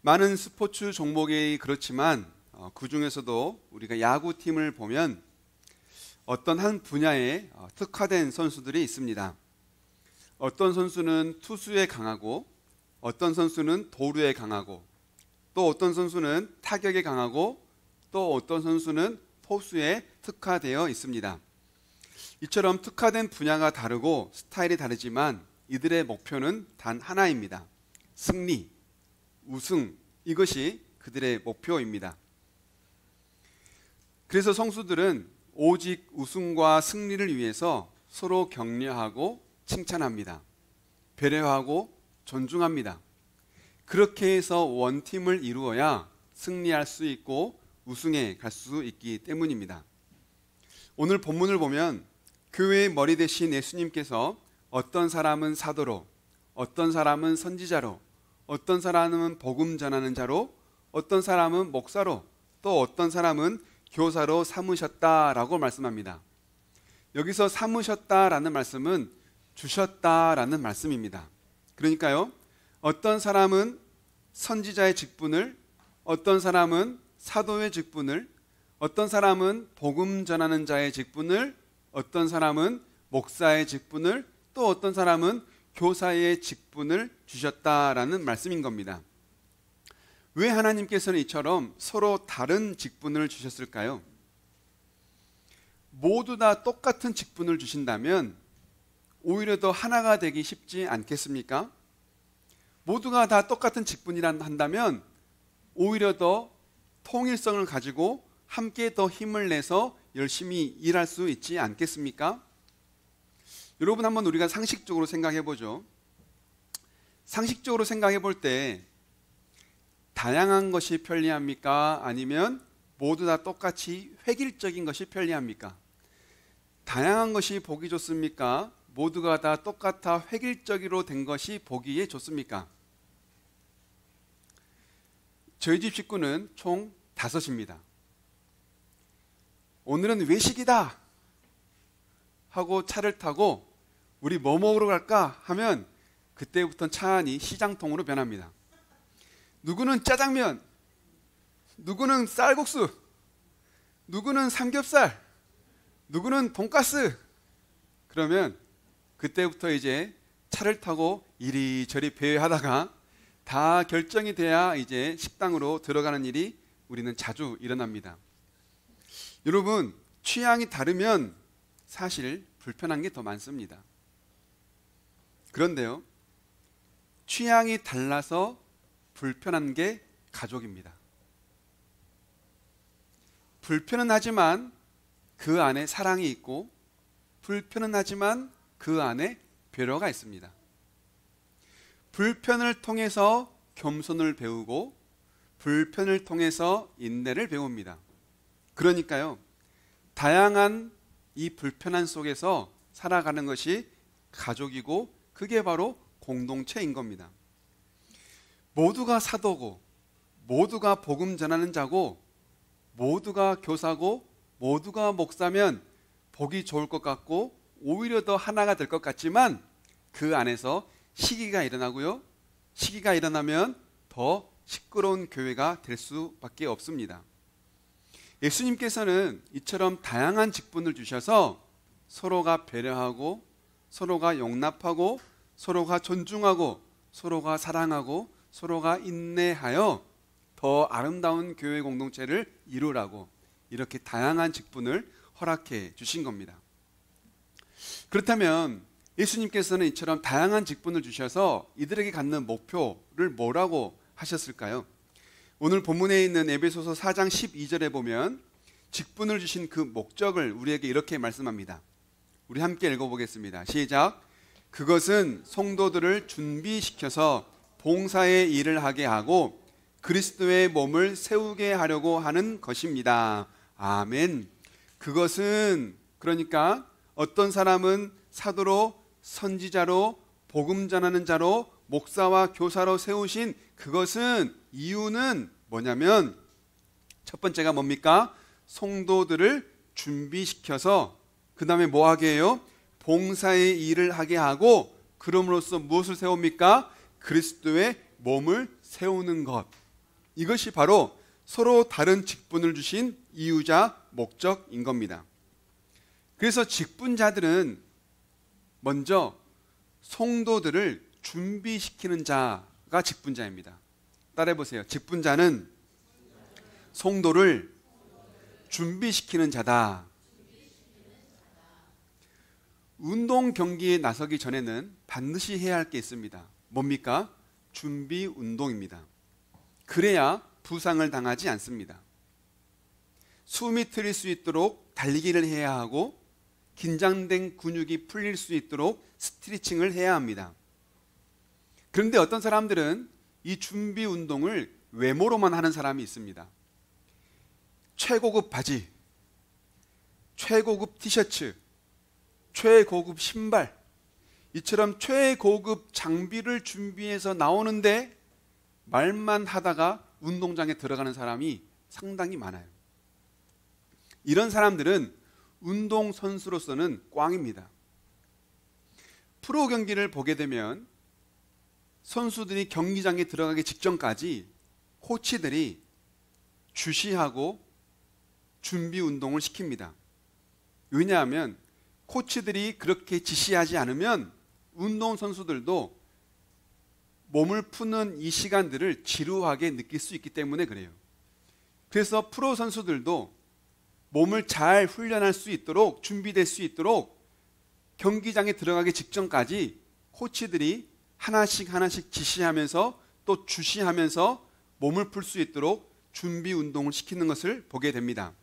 많은 스포츠 종목이 그렇지만 그 중에서도 우리가 야구팀을 보면 어떤 한 분야에 특화된 선수들이 있습니다. 어떤 선수는 투수에 강하고, 어떤 선수는 도루에 강하고, 또 어떤 선수는 타격에 강하고, 또 어떤 선수는 포수에 특화되어 있습니다. 이처럼 특화된 분야가 다르고 스타일이 다르지만 이들의 목표는 단 하나입니다. 승리, 우승, 이것이 그들의 목표입니다. 그래서 선수들은 오직 우승과 승리를 위해서 서로 격려하고 칭찬합니다. 배려하고 존중합니다. 그렇게 해서 원팀을 이루어야 승리할 수 있고 우승에 갈 수 있기 때문입니다. 오늘 본문을 보면 교회의 머리 대신 예수님께서 어떤 사람은 사도로, 어떤 사람은 선지자로, 어떤 사람은 복음 전하는 자로, 어떤 사람은 목사로, 또 어떤 사람은 교사로 삼으셨다라고 말씀합니다. 여기서 삼으셨다라는 말씀은 주셨다라는 말씀입니다. 그러니까요, 어떤 사람은 선지자의 직분을, 어떤 사람은 사도의 직분을, 어떤 사람은 복음 전하는 자의 직분을, 어떤 사람은 목사의 직분을, 또 어떤 사람은 교사의 직분을 주셨다라는 말씀인 겁니다. 왜 하나님께서는 이처럼 서로 다른 직분을 주셨을까요? 모두 다 똑같은 직분을 주신다면 오히려 더 하나가 되기 쉽지 않겠습니까? 모두가 다 똑같은 직분이라 한다면 오히려 더 통일성을 가지고 함께 더 힘을 내서 열심히 일할 수 있지 않겠습니까? 여러분, 한번 우리가 상식적으로 생각해 보죠. 상식적으로 생각해 볼 때 다양한 것이 편리합니까? 아니면 모두 다 똑같이 획일적인 것이 편리합니까? 다양한 것이 보기 좋습니까? 모두가 다 똑같아 획일적으로 된 것이 보기에 좋습니까? 저희 집 식구는 총 5입니다. 오늘은 외식이다 하고 차를 타고 우리 뭐 먹으러 갈까 하면 그때부터는 차 안이 시장통으로 변합니다. 누구는 짜장면, 누구는 쌀국수, 누구는 삼겹살, 누구는 돈가스. 그러면 그때부터 이제 차를 타고 이리저리 배회하다가 다 결정이 돼야 이제 식당으로 들어가는 일이 우리는 자주 일어납니다. 여러분, 취향이 다르면 사실 불편한 게 더 많습니다. 그런데요, 취향이 달라서 불편한 게 가족입니다. 불편은 하지만 그 안에 사랑이 있고, 불편은 하지만 그 안에 배려가 있습니다. 불편을 통해서 겸손을 배우고, 불편을 통해서 인내를 배웁니다. 그러니까요, 다양한 이 불편한 속에서 살아가는 것이 가족이고, 그게 바로 공동체인 겁니다. 모두가 사도고, 모두가 복음 전하는 자고, 모두가 교사고, 모두가 목사면 보기 좋을 것 같고 오히려 더 하나가 될 것 같지만 그 안에서 시기가 일어나고요, 시기가 일어나면 더 시끄러운 교회가 될 수밖에 없습니다. 예수님께서는 이처럼 다양한 직분을 주셔서 서로가 배려하고, 서로가 용납하고, 서로가 존중하고, 서로가 사랑하고, 서로가 인내하여 더 아름다운 교회 공동체를 이루라고 이렇게 다양한 직분을 허락해 주신 겁니다. 그렇다면 예수님께서는 이처럼 다양한 직분을 주셔서 이들에게 갖는 목표를 뭐라고 하셨을까요? 오늘 본문에 있는 에베소서 4장 12절에 보면 직분을 주신 그 목적을 우리에게 이렇게 말씀합니다. 우리 함께 읽어보겠습니다. 시작. 그것은 성도들을 준비시켜서 봉사의 일을 하게 하고 그리스도의 몸을 세우게 하려고 하는 것입니다. 아멘. 그것은, 그러니까 어떤 사람은 사도로, 선지자로, 복음 전하는 자로, 목사와 교사로 세우신 그것은, 이유는 뭐냐면 첫 번째가 뭡니까? 성도들을 준비시켜서 그 다음에 뭐 하게 해요? 봉사의 일을 하게 하고, 그럼으로써 무엇을 세웁니까? 그리스도의 몸을 세우는 것, 이것이 바로 서로 다른 직분을 주신 이유자 목적인 겁니다. 그래서 직분자들은 먼저 성도들을 준비시키는 자가 직분자입니다. 따라해 보세요. 직분자는 성도를 준비시키는 자다. 운동 경기에 나서기 전에는 반드시 해야 할 게 있습니다. 뭡니까? 준비 운동입니다. 그래야 부상을 당하지 않습니다. 숨이 트일 수 있도록 달리기를 해야 하고 긴장된 근육이 풀릴 수 있도록 스트레칭을 해야 합니다. 그런데 어떤 사람들은 이 준비 운동을 외모로만 하는 사람이 있습니다. 최고급 바지, 최고급 티셔츠, 최고급 신발, 이처럼 최고급 장비를 준비해서 나오는데 말만 하다가 운동장에 들어가는 사람이 상당히 많아요. 이런 사람들은 운동선수로서는 꽝입니다. 프로 경기를 보게 되면 선수들이 경기장에 들어가기 직전까지 코치들이 주시하고 준비 운동을 시킵니다. 왜냐하면 코치들이 그렇게 지시하지 않으면 운동선수들도 몸을 푸는 이 시간들을 지루하게 느낄 수 있기 때문에 그래요. 그래서 프로 선수들도 몸을 잘 훈련할 수 있도록 준비될 수 있도록 경기장에 들어가기 직전까지 코치들이 하나씩 지시하면서 또 주시하면서 몸을 풀 수 있도록 준비 운동을 시키는 것을 보게 됩니다.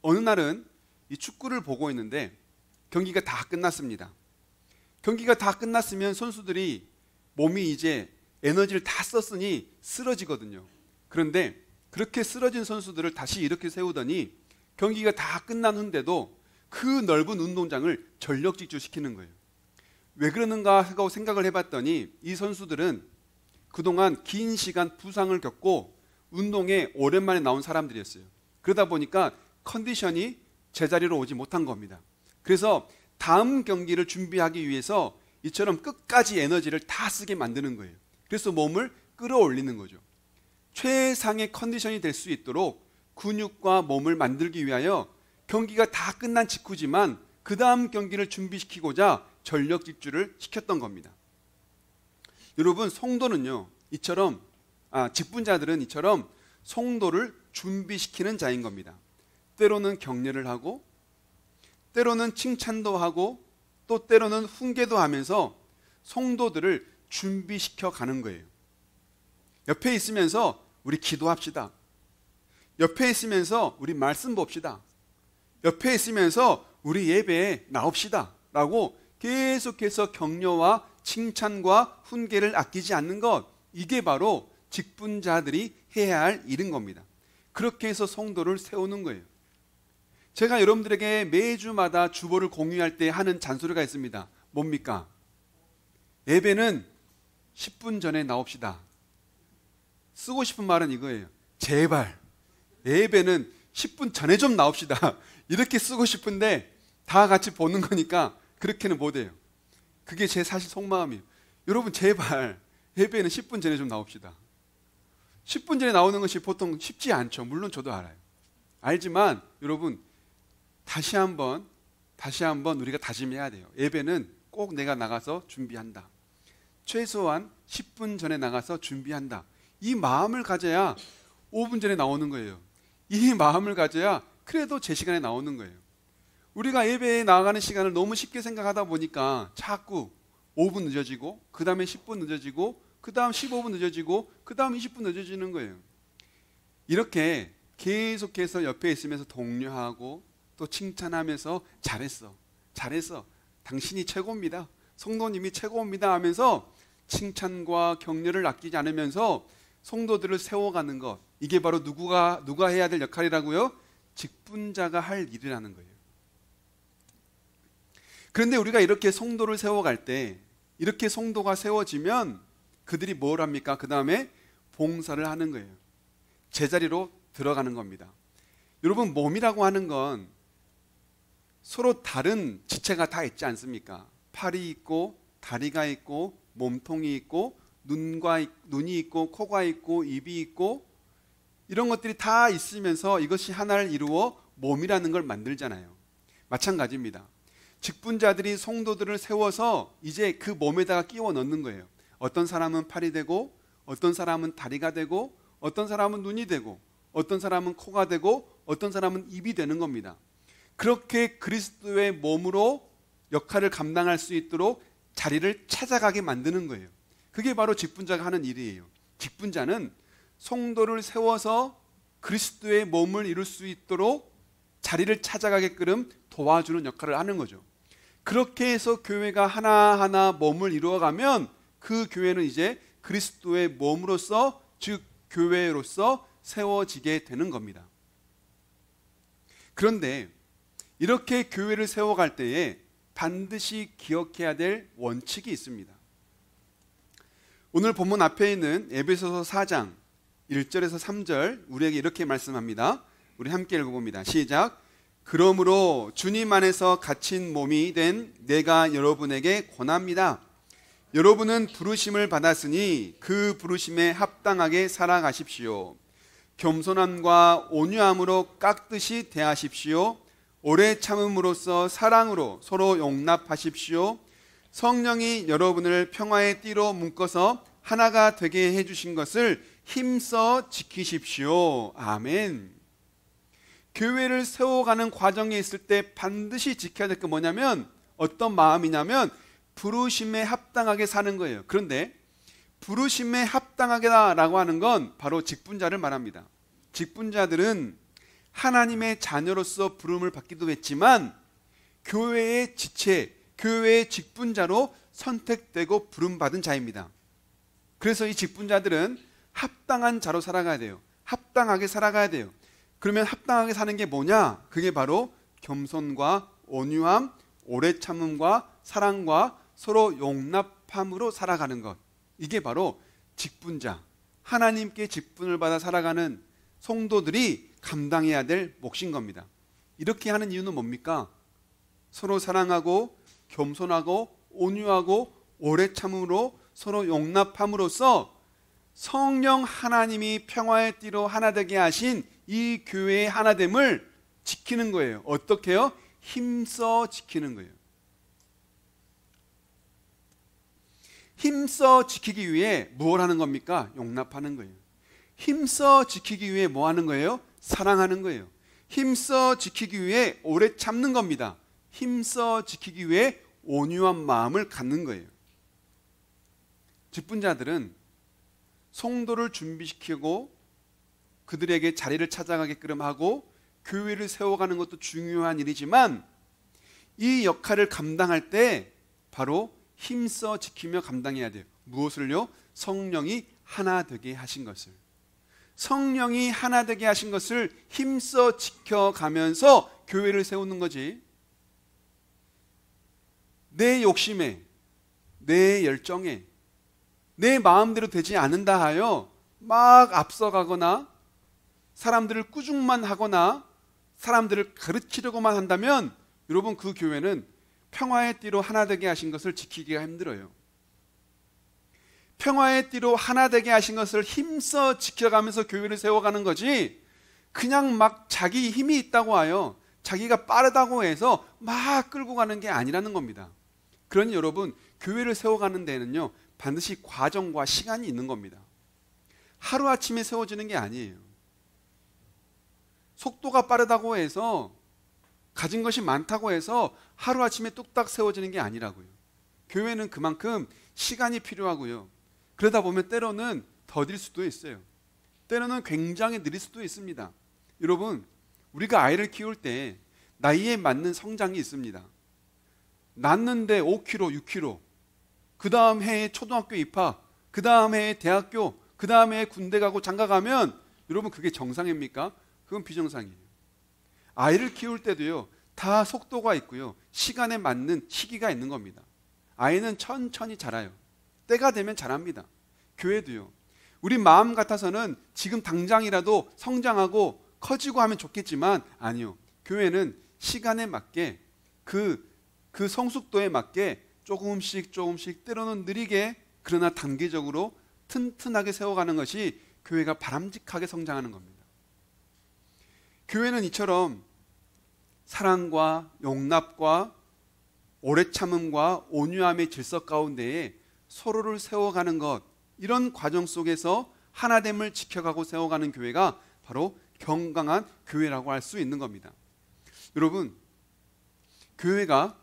어느 날은 이 축구를 보고 있는데 경기가 다 끝났습니다. 경기가 다 끝났으면 선수들이 몸이 이제 에너지를 다 썼으니 쓰러지거든요. 그런데 그렇게 쓰러진 선수들을 다시 이렇게 세우더니 경기가 다 끝난 후인데도 그 넓은 운동장을 전력 질주시키는 거예요. 왜 그러는가 하고 생각을 해봤더니 이 선수들은 그동안 긴 시간 부상을 겪고 운동에 오랜만에 나온 사람들이었어요. 그러다 보니까 컨디션이 제자리로 오지 못한 겁니다. 그래서 다음 경기를 준비하기 위해서 이처럼 끝까지 에너지를 다 쓰게 만드는 거예요. 그래서 몸을 끌어올리는 거죠. 최상의 컨디션이 될 수 있도록 근육과 몸을 만들기 위하여 경기가 다 끝난 직후지만 그 다음 경기를 준비시키고자 전력 질주를 시켰던 겁니다. 여러분, 성도는요, 직분자들은 이처럼 성도를 준비시키는 자인 겁니다. 때로는 격려를 하고, 때로는 칭찬도 하고, 또 때로는 훈계도 하면서 성도들을 준비시켜 가는 거예요. 옆에 있으면서 우리 기도합시다. 옆에 있으면서 우리 말씀 봅시다. 옆에 있으면서 우리 예배에 나옵시다 라고 계속해서 격려와 칭찬과 훈계를 아끼지 않는 것, 이게 바로 직분자들이 해야 할 일인 겁니다. 그렇게 해서 성도를 세우는 거예요. 제가 여러분들에게 매주마다 주보를 공유할 때 하는 잔소리가 있습니다. 뭡니까? 예배는 10분 전에 나옵시다. 쓰고 싶은 말은 이거예요. 제발 예배는 10분 전에 좀 나옵시다. 이렇게 쓰고 싶은데 다 같이 보는 거니까 그렇게는 못해요. 그게 제 사실 속마음이에요. 여러분, 제발 예배는 10분 전에 좀 나옵시다. 10분 전에 나오는 것이 보통 쉽지 않죠. 물론 저도 알아요. 알지만 여러분, 다시 한번 우리가 다짐해야 돼요. 예배는 꼭 내가 나가서 준비한다. 최소한 10분 전에 나가서 준비한다. 이 마음을 가져야 5분 전에 나오는 거예요. 이 마음을 가져야 그래도 제 시간에 나오는 거예요. 우리가 예배에 나가는 시간을 너무 쉽게 생각하다 보니까 자꾸 5분 늦어지고, 그 다음에 10분 늦어지고, 그 다음 15분 늦어지고, 그 다음 20분 늦어지는 거예요. 이렇게 계속해서 옆에 있으면서 독려하고 또 칭찬하면서 잘했어, 당신이 최고입니다, 성도님이 최고입니다 하면서 칭찬과 격려를 아끼지 않으면서 성도들을 세워가는 것, 이게 바로 누가 해야 될 역할이라고요? 직분자가 할 일이라는 거예요. 그런데 우리가 이렇게 성도를 세워갈 때, 이렇게 성도가 세워지면 그들이 뭘 합니까? 그 다음에 봉사를 하는 거예요. 제자리로 들어가는 겁니다. 여러분, 몸이라고 하는 건 서로 다른 지체가 다 있지 않습니까? 팔이 있고, 다리가 있고, 몸통이 있고, 눈이 있고 코가 있고 입이 있고 이런 것들이 다 있으면서 이것이 하나를 이루어 몸이라는 걸 만들잖아요. 마찬가지입니다. 직분자들이 성도들을 세워서 이제 그 몸에다가 끼워 넣는 거예요. 어떤 사람은 팔이 되고, 어떤 사람은 다리가 되고, 어떤 사람은 눈이 되고, 어떤 사람은 코가 되고, 어떤 사람은 입이 되는 겁니다. 그렇게 그리스도의 몸으로 역할을 감당할 수 있도록 자리를 찾아가게 만드는 거예요. 그게 바로 직분자가 하는 일이에요. 직분자는 성도를 세워서 그리스도의 몸을 이룰 수 있도록 자리를 찾아가게끔 도와주는 역할을 하는 거죠. 그렇게 해서 교회가 하나하나 몸을 이루어가면 그 교회는 이제 그리스도의 몸으로서, 즉 교회로서 세워지게 되는 겁니다. 그런데 이렇게 교회를 세워갈 때에 반드시 기억해야 될 원칙이 있습니다. 오늘 본문 앞에 있는 에베소서 4장 1절에서 3절 우리에게 이렇게 말씀합니다. 우리 함께 읽어봅니다. 시작. 그러므로 주님 안에서 갇힌 몸이 된 내가 여러분에게 권합니다. 여러분은 부르심을 받았으니 그 부르심에 합당하게 살아가십시오. 겸손함과 온유함으로 깍듯이 대하십시오. 오래 참음으로써 사랑으로 서로 용납하십시오. 성령이 여러분을 평화의 띠로 묶어서 하나가 되게 해주신 것을 힘써 지키십시오. 아멘. 교회를 세워가는 과정에 있을 때 반드시 지켜야 될 게 뭐냐면 어떤 마음이냐면 부르심에 합당하게 사는 거예요. 그런데 부르심에 합당하게라고 하는 건 바로 직분자를 말합니다. 직분자들은 하나님의 자녀로서 부름을 받기도 했지만 교회의 지체, 교회의 직분자로 선택되고 부름받은 자입니다. 그래서 이 직분자들은 합당한 자로 살아가야 돼요. 합당하게 살아가야 돼요. 그러면 합당하게 사는 게 뭐냐? 그게 바로 겸손과 온유함, 오래 참음과 사랑과 서로 용납함으로 살아가는 것. 이게 바로 직분자, 하나님께 직분을 받아 살아가는 성도들이 감당해야 될 몫인 겁니다. 이렇게 하는 이유는 뭡니까? 서로 사랑하고 겸손하고 온유하고 오래 참음으로 서로 용납함으로써 성령 하나님이 평화의 띠로 하나 되게 하신 이 교회의 하나됨을 지키는 거예요. 어떻게 해요? 힘써 지키는 거예요. 힘써 지키기 위해 무엇 하는 겁니까? 용납하는 거예요. 힘써 지키기 위해 뭐 하는 거예요? 사랑하는 거예요. 힘써 지키기 위해 오래 참는 겁니다. 힘써 지키기 위해 온유한 마음을 갖는 거예요. 직분자들은 성도를 준비시키고 그들에게 자리를 찾아가게끔 하고 교회를 세워가는 것도 중요한 일이지만 이 역할을 감당할 때 바로 힘써 지키며 감당해야 돼요. 무엇을요? 성령이 하나 되게 하신 것을. 성령이 하나 되게 하신 것을 힘써 지켜가면서 교회를 세우는 거지. 내 욕심에, 내 열정에, 내 마음대로 되지 않는다 하여 막 앞서가거나 사람들을 꾸중만 하거나 사람들을 가르치려고만 한다면 여러분 그 교회는 평화의 띠로 하나 되게 하신 것을 지키기가 힘들어요. 평화의 띠로 하나 되게 하신 것을 힘써 지켜가면서 교회를 세워가는 거지 그냥 막 자기 힘이 있다고 하여 자기가 빠르다고 해서 막 끌고 가는 게 아니라는 겁니다. 그러니 여러분 교회를 세워가는 데는요 반드시 과정과 시간이 있는 겁니다. 하루아침에 세워지는 게 아니에요. 속도가 빠르다고 해서 가진 것이 많다고 해서 하루아침에 뚝딱 세워지는 게 아니라고요. 교회는 그만큼 시간이 필요하고요. 그러다 보면 때로는 더딜 수도 있어요. 때로는 굉장히 느릴 수도 있습니다. 여러분 우리가 아이를 키울 때 나이에 맞는 성장이 있습니다. 낳는데 5kg, 6kg, 그 다음 해에 초등학교 입학, 그 다음 해에 대학교, 그 다음 해에 군대 가고 장가 가면 여러분 그게 정상입니까? 그건 비정상이에요. 아이를 키울 때도요 다 속도가 있고요 시간에 맞는 시기가 있는 겁니다. 아이는 천천히 자라요. 때가 되면 자랍니다. 교회도요. 우리 마음 같아서는 지금 당장이라도 성장하고 커지고 하면 좋겠지만 아니요. 교회는 시간에 맞게 그 성숙도에 맞게 조금씩 때로는 느리게 그러나 단계적으로 튼튼하게 세워가는 것이 교회가 바람직하게 성장하는 겁니다. 교회는 이처럼 사랑과 용납과 오래 참음과 온유함의 질서 가운데에 서로를 세워가는 것, 이런 과정 속에서 하나됨을 지켜가고 세워가는 교회가 바로 건강한 교회라고 할 수 있는 겁니다. 여러분, 교회가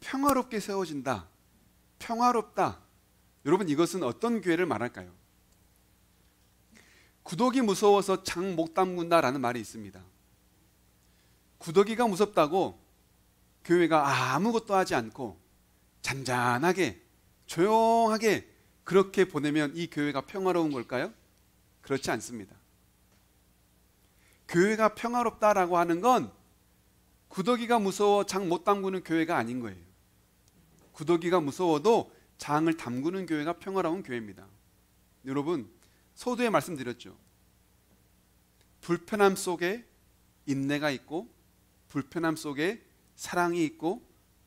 평화롭게 세워진다, 평화롭다, 여러분 이것은 어떤 교회를 말할까요? 구더기 무서워서 장 못 담근다라는 말이 있습니다. 구더기가 무섭다고 교회가 아무것도 하지 않고 잔잔하게 조용하게 그렇게 보내면 이 교회가 평화로운 걸까요? 그렇지 않습니다. 교회가 평화롭다라고 하는 건 구더기가 무서워 장 못 담그는 교회가 아닌 거예요. 구더기가 무서워도 장을 담그는 교회가 평화로운 교회입니다. 여러분, 서두에 말씀드렸죠. 불편함 속에 인내가 있고, 불편함 속에 사랑이 있고,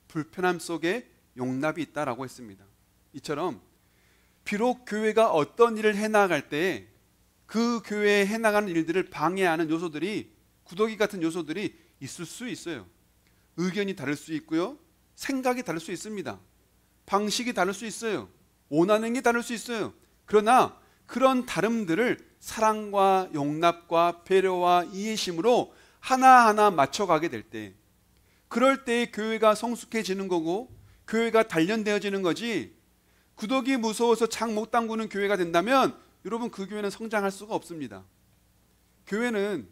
불편함 속에 용납이 있다라고 했습니다. 이처럼 비록 교회가 어떤 일을 해나갈 때 그 교회에 해나가는 일들을 방해하는 요소들이, 구더기 같은 요소들이 있을 수 있어요. 의견이 다를 수 있고요, 생각이 다를 수 있습니다. 방식이 다를 수 있어요. 원하는 게 다를 수 있어요. 그러나 그런 다름들을 사랑과 용납과 배려와 이해심으로 하나하나 맞춰가게 될 때, 그럴 때 교회가 성숙해지는 거고 교회가 단련되어지는 거지, 구더기 무서워서 장 못 담그는 교회가 된다면 여러분 그 교회는 성장할 수가 없습니다. 교회는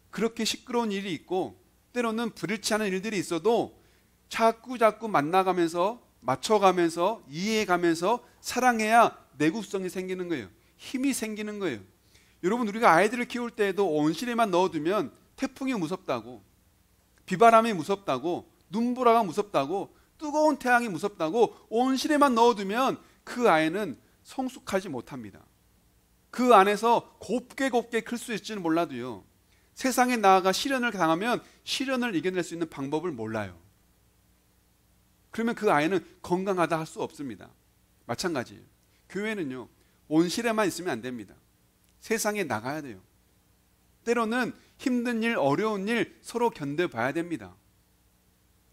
그렇게 시끄러운 일이 있고 때로는 불일치 않은 일들이 있어도 자꾸 만나가면서 맞춰가면서 이해해가면서 사랑해야 내구성이 생기는 거예요. 힘이 생기는 거예요. 여러분, 우리가 아이들을 키울 때에도 온실에만 넣어두면 태풍이 무섭다고, 비바람이 무섭다고, 눈보라가 무섭다고, 뜨거운 태양이 무섭다고 온실에만 넣어두면 그 아이는 성숙하지 못합니다. 그 안에서 곱게 클 수 있을지는 몰라도요, 세상에 나아가 시련을 당하면 시련을 이겨낼 수 있는 방법을 몰라요. 그러면 그 아이는 건강하다 할 수 없습니다. 마찬가지예요. 교회는요, 온실에만 있으면 안 됩니다. 세상에 나가야 돼요. 때로는 힘든 일, 어려운 일 서로 견뎌봐야 됩니다.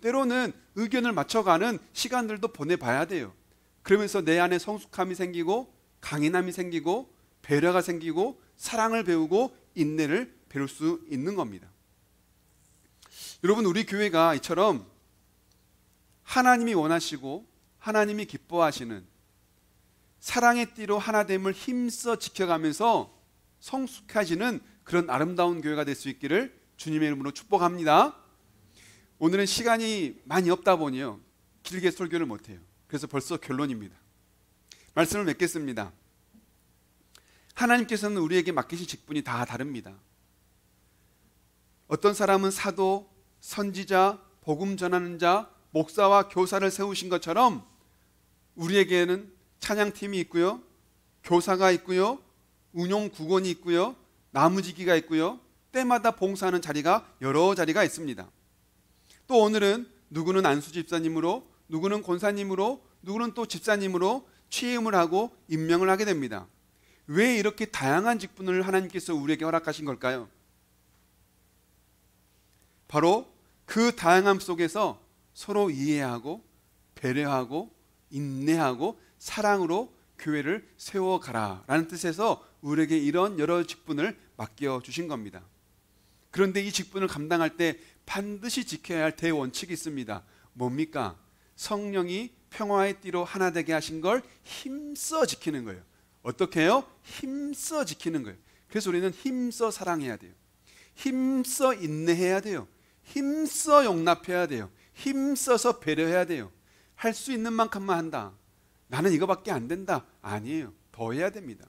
때로는 의견을 맞춰가는 시간들도 보내봐야 돼요. 그러면서 내 안에 성숙함이 생기고 강인함이 생기고 배려가 생기고 사랑을 배우고 인내를 배울 수 있는 겁니다. 여러분, 우리 교회가 이처럼 하나님이 원하시고 하나님이 기뻐하시는 사랑의 띠로 하나됨을 힘써 지켜가면서 성숙해지는 그런 아름다운 교회가 될 수 있기를 주님의 이름으로 축복합니다. 오늘은 시간이 많이 없다 보니요, 길게 설교를 못해요. 그래서 벌써 결론입니다. 말씀을 맺겠습니다. 하나님께서는 우리에게 맡기신 직분이 다 다릅니다. 어떤 사람은 사도, 선지자, 복음 전하는 자, 목사와 교사를 세우신 것처럼 우리에게는 찬양팀이 있고요, 교사가 있고요, 운용국원이 있고요, 나무지기가 있고요, 때마다 봉사하는 자리가 여러 자리가 있습니다. 또 오늘은 누구는 안수 집사님으로, 누구는 권사님으로, 누구는 또 집사님으로 취임을 하고 임명을 하게 됩니다. 왜 이렇게 다양한 직분을 하나님께서 우리에게 허락하신 걸까요? 바로 그 다양함 속에서 서로 이해하고 배려하고 인내하고 사랑으로 교회를 세워가라 라는 뜻에서 우리에게 이런 여러 직분을 맡겨주신 겁니다. 그런데 이 직분을 감당할 때 반드시 지켜야 할 대원칙이 있습니다. 뭡니까? 성령이 평화의 띠로 하나 되게 하신 걸 힘써 지키는 거예요. 어떻게 해요? 힘써 지키는 거예요. 그래서 우리는 힘써 사랑해야 돼요. 힘써 인내해야 돼요. 힘써 용납해야 돼요. 힘써서 배려해야 돼요. 할 수 있는 만큼만 한다. 나는 이거밖에 안 된다. 아니에요. 더 해야 됩니다.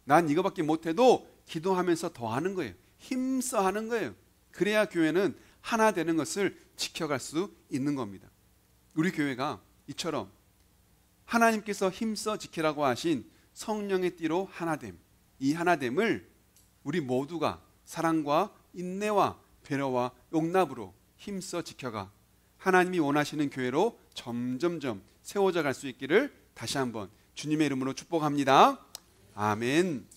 난 이거밖에 못해도 기도하면서 더 하는 거예요. 힘써 하는 거예요. 그래야 교회는 하나 되는 것을 지켜갈 수 있는 겁니다. 우리 교회가 이처럼 하나님께서 힘써 지키라고 하신 성령의 띠로 하나됨, 이 하나됨을 우리 모두가 사랑과 인내와 배려와 용납으로 힘써 지켜가 하나님이 원하시는 교회로 점점점 세워져 갈 수 있기를 다시 한번 주님의 이름으로 축복합니다. 아멘.